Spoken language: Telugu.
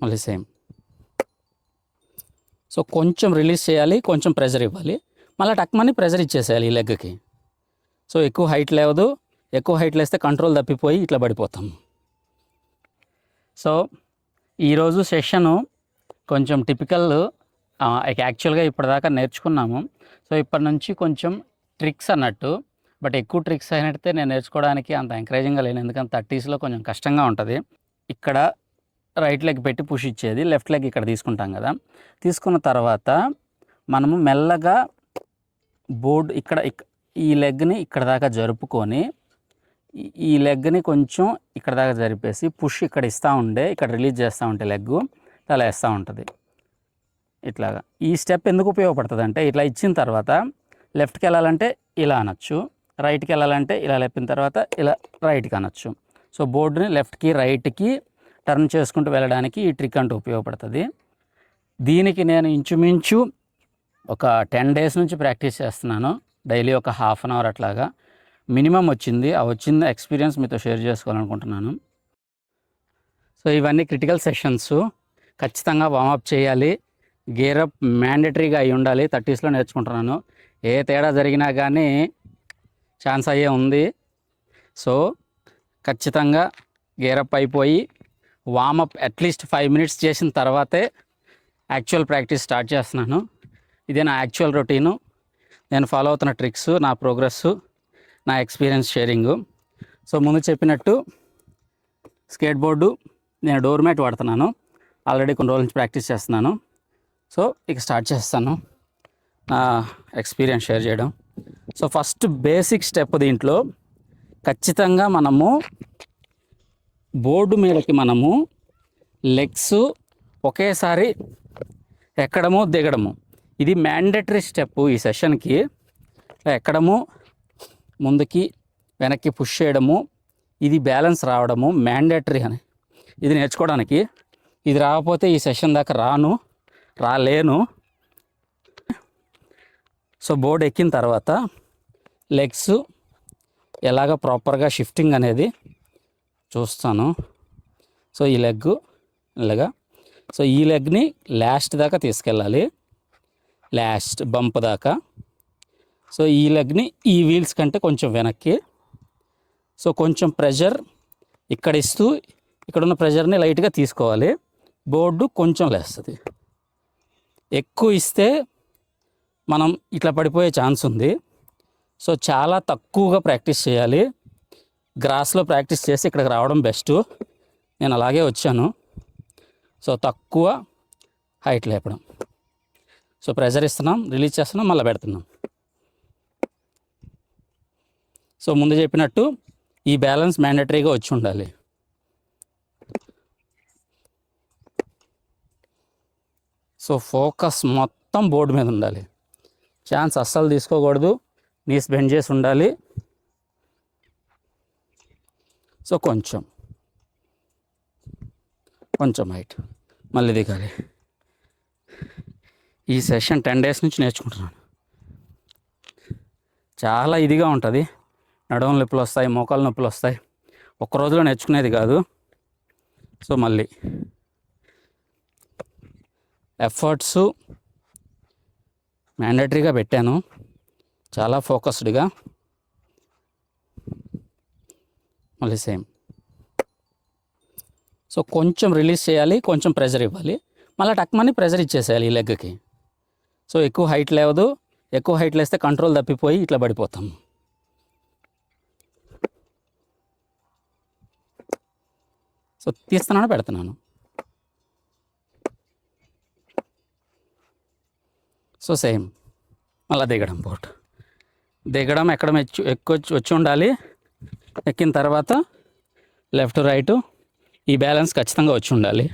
మళ్ళీ సేమ్. సో కొంచెం రిలీజ్ చేయాలి, కొంచెం ప్రెజర్ ఇవ్వాలి, మళ్ళీ టక్మని ప్రెజర్ ఇచ్చేసేయాలి ఈ లెగ్కి. సో ఎక్కువ హైట్ లేవదు, ఎక్కువ హైట్ లేస్తే కంట్రోల్ తప్పిపోయి ఇట్లా పడిపోతాం. సో ఈరోజు సెషను కొంచెం టిపికల్, యాక్చువల్గా ఇప్పటిదాకా నేర్చుకున్నాము. సో ఇప్పటి నుంచి కొంచెం ట్రిక్స్ అన్నట్టు, బట్ ఎక్కువ ట్రిక్స్ అయినట్టే నేను నేర్చుకోవడానికి అంత ఎంకరేజింగ్గా లేను, ఎందుకంటే 30sలో కొంచెం కష్టంగా ఉంటుంది. ఇక్కడ రైట్ లెగ్ పెట్టి పుష్ ఇచ్చేది, లెఫ్ట్ లెగ్ ఇక్కడ తీసుకుంటాం కదా. తీసుకున్న తర్వాత మనము మెల్లగా బోర్డు ఇక్కడ ఈ లెగ్ని ఇక్కడ దాకా జరుపుకొని ఈ లెగ్ని కొంచెం ఇక్కడ దాకా జరిపేసి పుష్ ఇక్కడ ఇస్తూ ఉండే, ఇక్కడ రిలీజ్ చేస్తూ ఉంటే లెగ్గు అలా వేస్తూ ఉంటుంది ఇట్లాగా. ఈ స్టెప్ ఎందుకు ఉపయోగపడుతుంది అంటే, ఇట్లా ఇచ్చిన తర్వాత లెఫ్ట్కి వెళ్ళాలంటే ఇలా అనొచ్చు, రైట్కి వెళ్ళాలంటే ఇలా లేపిన తర్వాత ఇలా రైట్కి అనొచ్చు. సో బోర్డుని లెఫ్ట్కి రైట్కి టర్న్ చేసుకుంటూ వెళ్ళడానికి ఈ ట్రిక్ అంటూ ఉపయోగపడుతుంది. దీనికి నేను ఇంచుమించు ఒక 10 days నుంచి ప్రాక్టీస్ చేస్తున్నాను, డైలీ ఒక ½ an hour అట్లాగా మినిమం వచ్చింది. ఆ వచ్చిన ఎక్స్పీరియన్స్ మీతో షేర్ చేసుకోవాలనుకుంటున్నాను. సో ఇవన్నీ క్రిటికల్ సెషన్స్, ఖచ్చితంగా వార్మప్ చేయాలి, గేరప్ మ్యాండేటరీగా అయి ఉండాలి. 30sలో నేర్చుకుంటున్నాను, ఏ తేడా జరిగినా కానీ ఛాన్స్ అయ్యే ఉంది. సో ఖచ్చితంగా గేరప్ అయిపోయి వార్మప్ అట్లీస్ట్ 5 minutes చేసిన తర్వాతే యాక్చువల్ ప్రాక్టీస్ స్టార్ట్ చేస్తున్నాను. ఇదే నా యాక్చువల్ రొటీను, నేను ఫాలో అవుతున్న ట్రిక్స్, నా ప్రోగ్రెస్, నా ఎక్స్పీరియన్స్ షేరింగు. సో ముందు చెప్పినట్టు స్కేట్ బోర్డు నేను డోర్ మ్యాట్ వాడుతున్నాను, ఆల్రెడీ కొన్ని రోజుల నుంచి ప్రాక్టీస్ చేస్తున్నాను. సో ఇక స్టార్ట్ చేస్తాను నా ఎక్స్పీరియన్స్ షేర్ చేయడం. సో ఫస్ట్ బేసిక్ స్టెప్ దీంట్లో ఖచ్చితంగా మనము బోర్డు మీదకి మనము లెగ్స్ ఒకేసారి ఎక్కడము దిగడము, ఇది మ్యాండేటరీ స్టెప్ ఈ సెషన్కి. ఎక్కడము, ముందుకి వెనక్కి పుష్ చేయడము, ఇది బ్యాలెన్స్ రావడము మ్యాండేటరీ అని ఇది నేర్చుకోవడానికి. ఇది రాకపోతే ఈ సెషన్ దాకా రాలేను. సో బోర్డు ఎక్కిన తర్వాత లెగ్స్ ఎలాగ ప్రాపర్గా షిఫ్టింగ్ అనేది చూస్తాను. సో ఈ లెగ్ ఇలాగా, సో ఈ లెగ్ని లాస్ట్ దాకా తీసుకెళ్ళాలి, లాస్ట్ బంప్ దాకా. సో ఈ లెగ్ని ఈ వీల్స్ కంటే కొంచెం వెనక్కి. సో కొంచెం ప్రెషర్ ఇక్కడ ఇస్తూ ఇక్కడున్న ప్రెషర్ని లైట్గా తీసుకోవాలి, బోర్డు కొంచెం లేస్తుంది. ఎక్కువ ఇస్తే మనం ఇట్లా పడిపోయే ఛాన్స్ ఉంది. సో చాలా తక్కువగా ప్రాక్టీస్ చేయాలి, గ్రాస్లో ప్రాక్టీస్ చేసి ఇక్కడికి రావడం బెస్ట్. నేను అలాగే వచ్చాను. సో తక్కువ హైట్ లేపడం. సో ప్రెషర్ ఇస్తున్నాం, రిలీజ్ చేస్తున్నాం, మళ్ళీ పెడుతున్నాం. సో ముందు చెప్పినట్టు ఈ బ్యాలెన్స్ మ్యాండేటరీగా వచ్చి ఉండాలి. సో ఫోకస్ మొత్తం బోర్డు మీద ఉండాలి, ఛాన్స్ అస్సలు తీసుకోకూడదు, నీస్ బెండ్ చేసి ఉండాలి. సో కొంచెం హైట్ మళ్ళీ దిగాలి. ఈ సెషన్ 10 days నుంచి నేర్చుకుంటున్నాను. చాలా ఇదిగా ఉంటుంది, నడుము నొప్పులు వస్తాయి, మోకాలు నొప్పులు వస్తాయి, ఒక్క రోజులో నేర్చుకునేది కాదు. సో మళ్ళీ ఎఫర్ట్స్ మ్యాండేటరీగా పెట్టాను, చాలా ఫోకస్డ్గా. మళ్ళీ సేమ్. సో కొంచెం రిలీజ్ చేయాలి, కొంచెం ప్రెజర్ ఇవ్వాలి, మళ్ళీ టక్మని ప్రెజర్ ఇచ్చేసేయాలి ఈ లెగ్కి. సో ఎక్కువ హైట్ లేవదు, ఎక్కువ హైట్ లేస్తే కంట్రోల్ తప్పిపోయి ఇట్లా పడిపోతాం. సో తీస్తున్నాను, పెడుతున్నాను. సో సేమ్ మళ్ళీ దిగడం, బోట్ దిగడం ఎక్కడం ఎక్కువ వచ్చి ఉండాలి. ఎక్కిన తర్వాత లెఫ్ట్ రైట్ ఈ బ్యాలెన్స్ ఖచ్చితంగా వచ్చి ఉండాలి.